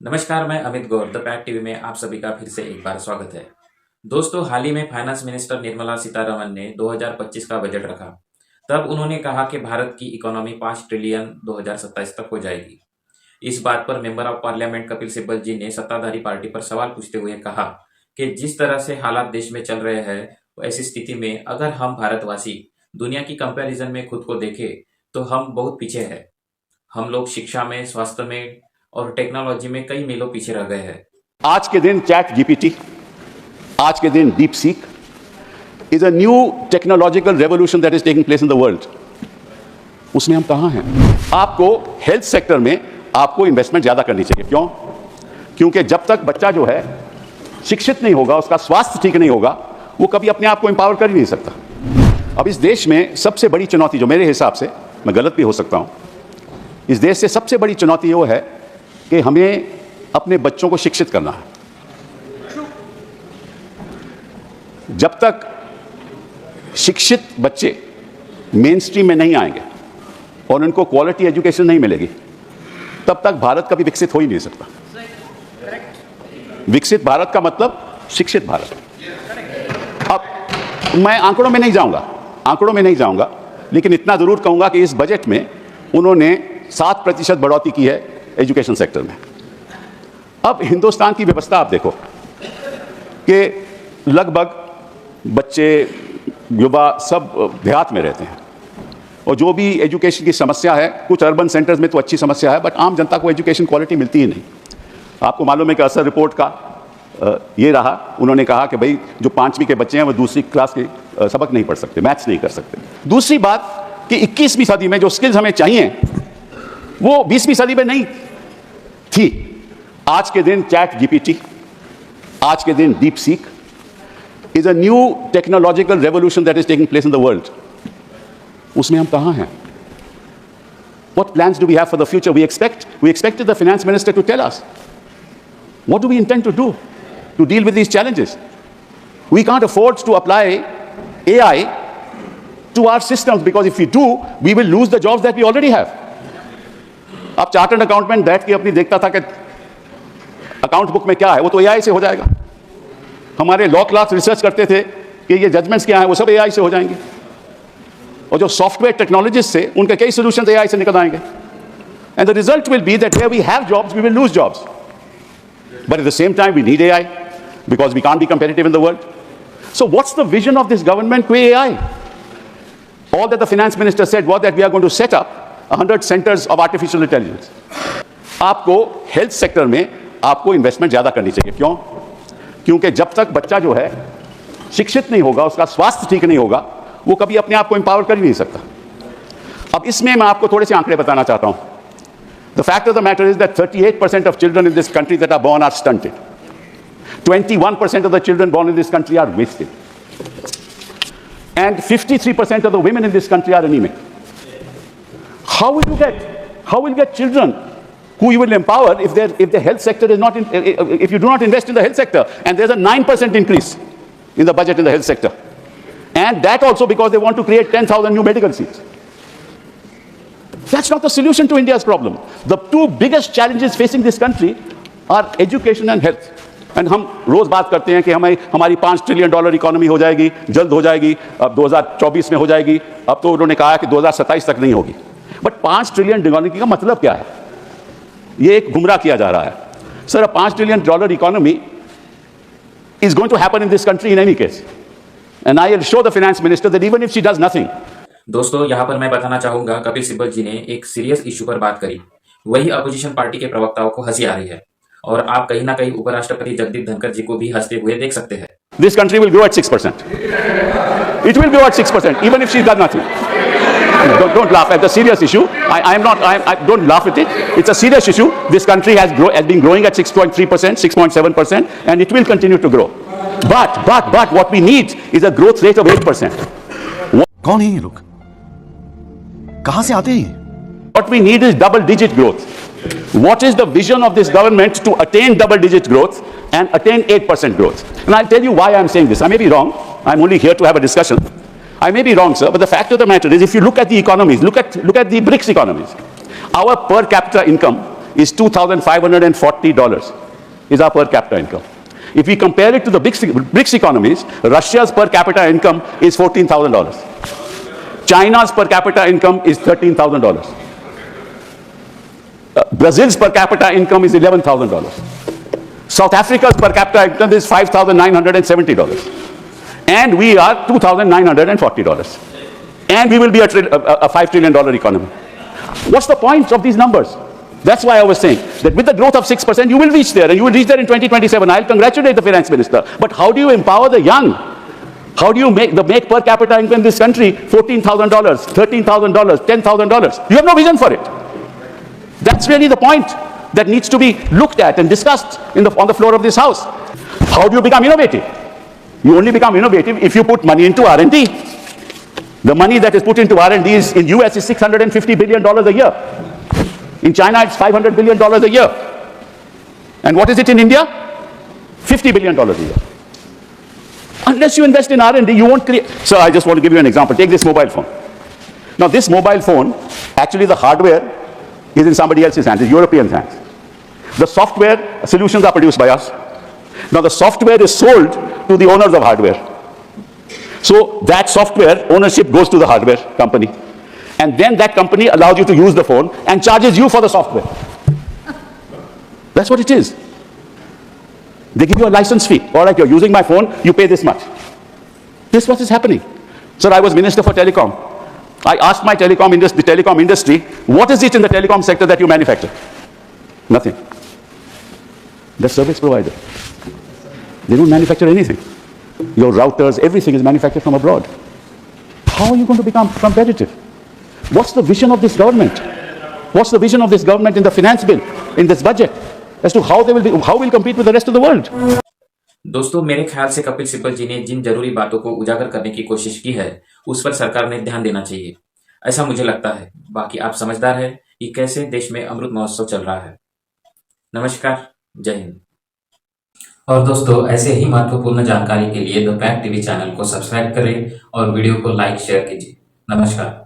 नमस्कार, मैं अमित गौर the PAT TV में आप सभी का फिर से एक बार स्वागत है। दोस्तों, हाल ही में फाइनेंस मिनिस्टर निर्मला सीतारमण ने 2025 का बजट रखा। तब उन्होंने कहा कि भारत की इकोनॉमी 5 ट्रिलियन 2027 तक हो जाएगी। इस बात पर member of parliament Kapil Sibal ji ने सत्ताधारी पार्टी पर सवाल पूछते हुए कहा कि जिस तरह से हालात देश में चल रहे हैं, ऐसी स्थिति में अगर हम भारतवासी दुनिया की कंपैरिजन में खुद को देखें तो हम बहुत पीछे हैं। हम लोग शिक्षा में, स्वास्थ्य में और टेक्नोलॉजी में कई मीलों पीछे रह गए हैं। आज के दिन चैट जीपीटी, आज के दिन deep seek is a new technological revolution that is taking place in the world. उसमें हम कहां हैं? आपको हेल्थ सेक्टर में आपको इन्वेस्टमेंट ज्यादा करनी चाहिए। क्यों? क्योंकि जब तक बच्चा जो है शिक्षित नहीं होगा, उसका स्वास्थ्य ठीक नहीं होगा, वो कभी अपने आप को एम्पावर कर ही नहीं सकता। अब इस देश में सबसे बड़ी चुनौती, जो मेरे हिसाब से, मैं गलत भी हो सकता हूं, इस देश से सबसे बड़ी चुनौती वो है कि हमें अपने बच्चों को शिक्षित करना है। जब तक शिक्षित बच्चे मेन स्ट्रीम में नहीं आएंगे और उनको क्वालिटी एजुकेशन नहीं मिलेगी, तब तक भारत कभी विकसित हो ही नहीं सकता। विकसित भारत का मतलब शिक्षित भारत। अब मैं आंकड़ों में नहीं जाऊंगा, लेकिन इतना जरूर कहूंगा कि इस बजट में उन्होंने 7% बढ़ोतरी की है एजुकेशन सेक्टर में। अब हिंदुस्तान की व्यवस्था आप देखो कि लगभग बच्चे, युवा सब देहात में रहते हैं, और जो भी एजुकेशन की समस्या है, कुछ अर्बन सेंटर्स में तो अच्छी समस्या है, बट आम जनता को एजुकेशन क्वालिटी मिलती ही नहीं। आपको मालूम है कि असर रिपोर्ट का ये रहा, उन्होंने कहा कि भाई जो 5वीं के बच्चे हैं वो दूसरी क्लास के सबक नहीं पढ़ सकते, मैथ्स नहीं कर सकते। दूसरी बात कि 21वीं सदी में जो स्किल्स हमें चाहिए वो 20वीं सदी में नहीं थी। आज के दिन चैट जीपीटी, आज के दिन deep seek is a new technological revolution that is taking place in the world. उसमें हम कहां हैं? What plans do we have for the future? We expected the finance minister to tell us. What do we intend to do to deal with these challenges? We can't afford to apply AI to our systems, because if we do, we will lose the jobs that we already have. अब chartered accountant बैठ के अपनी देखता था कि account book में क्या है, वो तो एआई से हो जाएगा। हमारे लॉ क्लास रिसर्च करते थे कि ये जजमेंट्स क्या है, वो सब एआई से हो जाएंगे। और जो सॉफ्टवेयर टेक्नोलॉजिस्ट थे, उनके कई सॉल्यूशंस एआई से निकल आएंगे। And the result will be that where we have jobs, we will lose jobs, but at the same time we need AI because we can't be competitive in the world. So what's the vision of this government with AI? All that the finance minister said was that we are going to set up 100 centers of artificial intelligence. आपको health sector में आपको investment ज्यादा करनी चाहिए। क्यों? क्योंकि जब तक बच्चा जो है शिक्षित नहीं होगा, उसका स्वास्थ्य ठीक नहीं होगा, वो कभी अपने आप को एम्पावर कर ही नहीं सकता। अब इसमें मैं आपको थोड़े से आंकड़े बताना चाहता हूं। The fact of the matter is that 38% of children in this country that are born are stunted. 21% of the children born in this country are wasted. And 53% of the women in this country are anemic. How will you get children who you will empower if the health sector is not if you do not invest in the health sector? And there's a 9% increase in the budget in the health sector, and that also because they want to create 10,000 new medical seats. That's not the solution to India's problem. The two biggest challenges facing this country are education and health. And हम रोज बात करते हैं कि हमारी $5 trillion economy हो जाएगी, जल्द हो जाएगी, अब 2024 में हो जाएगी। अब तो उन्होंने कहा कि 2027 तक नहीं होगी। बट 5 ट्रिलियन इकोनॉमी का मतलब क्या है? ये एक गुमराह किया जा रहा है। Sir, a $5 trillion economy is going to happen in this country in any case. And I will show the finance minister that even if she does nothing. दोस्तों, यहाँ पर मैं बताना चाहूंगा, कपिल सिब्बल जी ने एक सीरियस इशू पर बात करी। वही अपोजिशन पार्टी के प्रवक्ताओं को हंसी आ रही है, और आप कहीं ना कहीं उपराष्ट्रपति जगदीप धनखड़ जी को भी हंसते हुए देख सकते हैं। This country will grow at 6%. It will grow at 6%, even if she's done nothing. Don't laugh at the serious issue. Don't laugh at it. It's a serious issue. This country has been growing at 6.3%, 6.7%, and it will continue to grow. But what we need is a growth rate of 8%. कौन है ये लोग? कहां से आते हैं? What we need is double-digit growth. What is the vision of this government to attain double-digit growth and attain 8% growth? And I'll tell you why I'm saying this. I may be wrong. I'm only here to have a discussion. I may be wrong, sir, but the fact of the matter is, if you look at the economies, look at the BRICS economies, our per capita income is $2,540 is our per capita income. If we compare it to the BRICS economies, Russia's per capita income is $14,000. China's per capita income is $13,000. Brazil's per capita income is $11,000. South Africa's per capita income is $5,970. And we are $2,940. And we will be a $5 trillion economy. What's the point of these numbers? That's why I was saying that with the growth of 6%, you will reach there, and you will reach there in 2027. I'll congratulate the finance minister. But how do you empower the young? How do you make per capita income in this country $14,000, $13,000, $10,000? You have no vision for it. That's really the point that needs to be looked at and discussed on the floor of this house. How do you become innovative? You only become innovative if you put money into R&D. The money that is put into R&D in US is $650 billion a year. In China, it's $500 billion a year. And what is it in India? $50 billion a year. Unless you invest in R&D, you won't create. So I just want to give you an example. Take this mobile phone. Now this mobile phone, actually the hardware is in somebody else's hands, it's European hands. The software solutions are produced by us. Now the software is sold to the owners of hardware. So that software ownership goes to the hardware company. And then that company allows you to use the phone and charges you for the software. That's what it is. They give you a license fee. All right, you're using my phone, you pay this much. This is what is happening. Sir, I was Minister for Telecom. I asked the telecom industry, what is it in the telecom sector that you manufacture? Nothing. The service provider. They don't manufacture anything. Your routers, everything is manufactured from abroad. How are you going to become competitive? What's the vision of this government? What's the vision of this government in the finance bill, in this budget, as to how we'll compete with the rest of the world? दोस्तों, मेरे ख्याल से कपिल सिब्बल जी ने जिन जरूरी बातों को उजागर करने की कोशिश की है, उस पर सरकार ने ध्यान देना चाहिए, ऐसा मुझे लगता है। बाकी आप समझदार है कि कैसे देश में अमृत महोत्सव चल रहा है। नमस्कार, जय हिंद। और दोस्तों, ऐसे ही महत्वपूर्ण जानकारी के लिए द फैक्ट टीवी चैनल को सब्सक्राइब करें और वीडियो को लाइक शेयर कीजिए। नमस्कार।